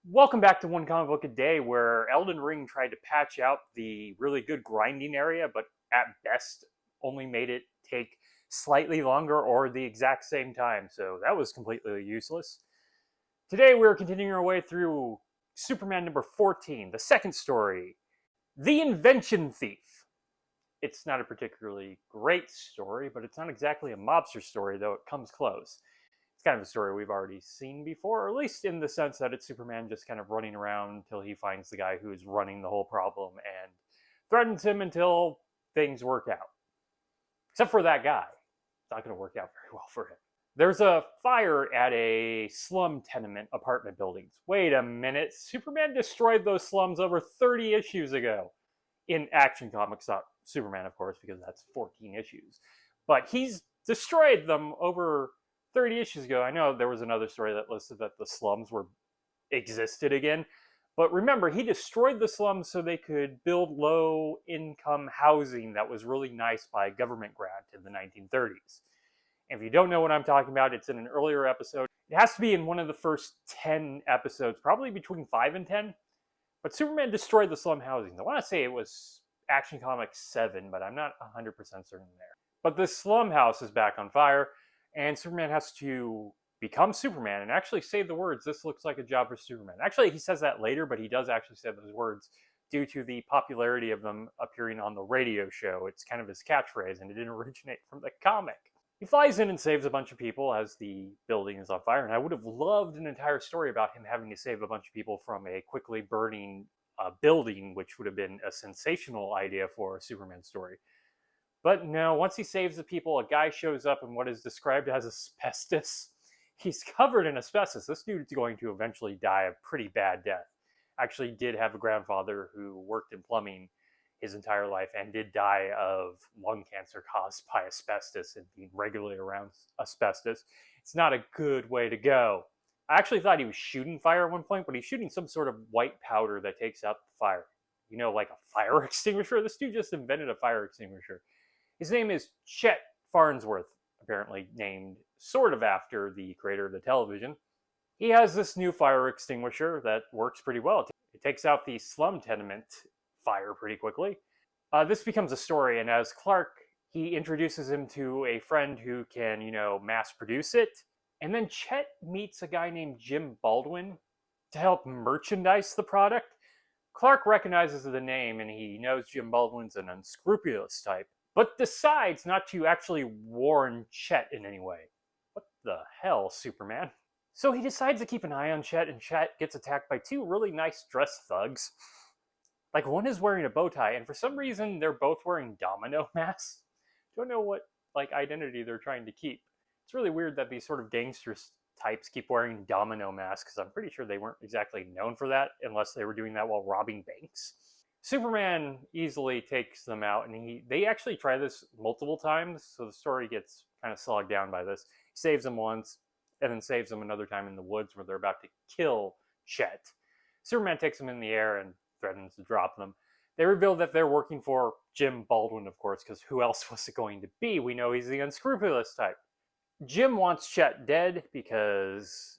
Welcome back to One Comic Book a Day, where Elden Ring tried to patch out the really good grinding area, but at best only made it take slightly longer or the exact same time, so that was completely useless. Today we're continuing our way through Superman number 14, the second story, The Invention Thief. It's not a particularly great story, but it's not exactly a mobster story, though it comes close. It's kind of a story we've already seen before, or at least in the sense that it's Superman just kind of running around until he finds the guy who's running the whole problem and threatens him until things work out. Except for that guy. It's not going to work out very well for him. There's a fire at a slum tenement apartment buildings. Wait a minute, Superman destroyed those slums over 30 issues ago. In Action Comics, not Superman, of course, because that's 14 issues. But he's destroyed them over 30 issues ago. I know there was another story that listed that the slums existed again, but remember, he destroyed the slums so they could build low-income housing that was really nice by government grant in the 1930s. And if you don't know what I'm talking about, it's in an earlier episode. It has to be in one of the first 10 episodes, probably between 5 and 10. But Superman destroyed the slum housing. I want to say it was Action Comics 7, but I'm not 100% certain there. But this slum house is back on fire, and Superman has to become Superman and actually say the words, "This looks like a job for Superman." Actually, he says that later, but he does actually say those words due to the popularity of them appearing on the radio show. It's kind of his catchphrase, and it didn't originate from the comic. He flies in and saves a bunch of people as the building is on fire, and I would have loved an entire story about him having to save a bunch of people from a quickly burning building, which would have been a sensational idea for a Superman story. But no, once he saves the people, a guy shows up in what is described as asbestos. He's covered in asbestos. This dude's going to eventually die a pretty bad death. Actually did have a grandfather who worked in plumbing his entire life and did die of lung cancer caused by asbestos and being regularly around asbestos. It's not a good way to go. I actually thought he was shooting fire at one point, but he's shooting some sort of white powder that takes out the fire. You know, like a fire extinguisher? This dude just invented a fire extinguisher. His name is Chet Farnsworth, apparently named sort of after the creator of the television. He has this new fire extinguisher that works pretty well. It takes out the slum tenement fire pretty quickly. This becomes a story, and as Clark, he introduces him to a friend who can, mass produce it. And then Chet meets a guy named Jim Baldwin to help merchandise the product. Clark recognizes the name, and he knows Jim Baldwin's an unscrupulous type, but decides not to actually warn Chet in any way. What the hell, Superman? So he decides to keep an eye on Chet, and Chet gets attacked by two really nice dressed thugs. Like, one is wearing a bow tie, and for some reason they're both wearing domino masks. Don't know what identity they're trying to keep. It's really weird that these sort of gangster types keep wearing domino masks, because I'm pretty sure they weren't exactly known for that, unless they were doing that while robbing banks. Superman easily takes them out, and they actually try this multiple times, so the story gets kind of slogged down by this. He saves them once, and then saves them another time in the woods where they're about to kill Chet. Superman takes them in the air and threatens to drop them. They reveal that they're working for Jim Baldwin, of course, because who else was it going to be? We know he's the unscrupulous type. Jim wants Chet dead because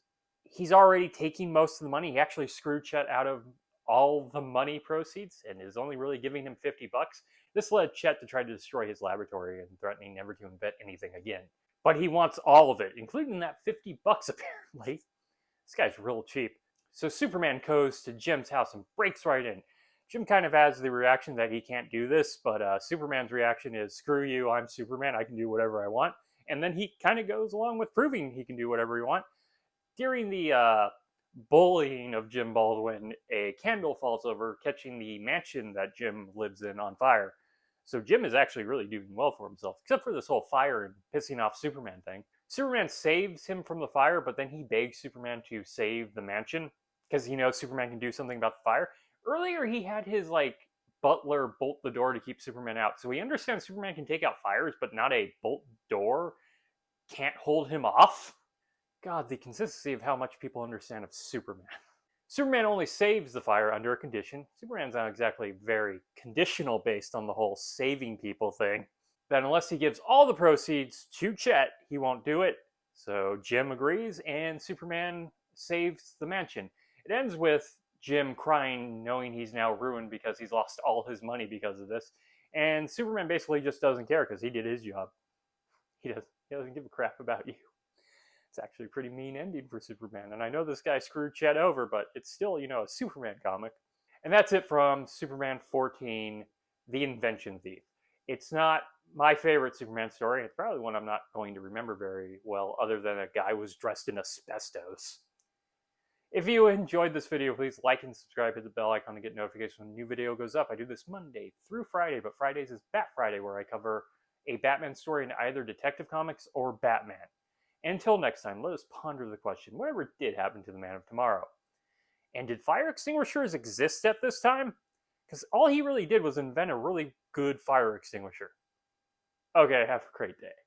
he's already taking most of the money. He actually screwed Chet out of all the money proceeds and is only really giving him $50. This led Chet to try to destroy his laboratory and threatening never to invent anything again. But he wants all of it, including that $50 apparently. This guy's real cheap. So Superman goes to Jim's house and breaks right in. Jim kind of has the reaction that he can't do this, but Superman's reaction is, "Screw you, I'm Superman, I can do whatever I want." And then he kind of goes along with proving he can do whatever he wants. During the bullying of Jim Baldwin, a candle falls over, catching the mansion that Jim lives in on fire. So Jim is actually really doing well for himself, except for this whole fire and pissing off Superman thing. Superman saves him from the fire, but then he begs Superman to save the mansion, because he knows Superman can do something about the fire. Earlier, he had his, butler bolt the door to keep Superman out. So we understand Superman can take out fires, but not a bolt door can't hold him off. God, the consistency of how much people understand of Superman. Superman only saves the fire under a condition. Superman's not exactly very conditional based on the whole saving people thing. That unless he gives all the proceeds to Chet, he won't do it. So Jim agrees, and Superman saves the mansion. It It ends with Jim crying, knowing he's now ruined because he's lost all his money because of this. And Superman basically just doesn't care because he did his job. He doesn't give a crap about you. It's actually a pretty mean ending for Superman. And I know this guy screwed Chet over, but it's still, a Superman comic. And that's it from Superman 14, The Invention Thief. It's not my favorite Superman story. It's probably one I'm not going to remember very well, other than a guy was dressed in asbestos. If you enjoyed this video, please like and subscribe, hit the bell icon to get notifications when a new video goes up. I do this Monday through Friday, but Fridays is Bat Friday, where I cover a Batman story in either Detective Comics or Batman. Until next time, let us ponder the question, whatever did happen to the Man of Tomorrow? And did fire extinguishers exist at this time? Because all he really did was invent a really good fire extinguisher. Okay, have a great day.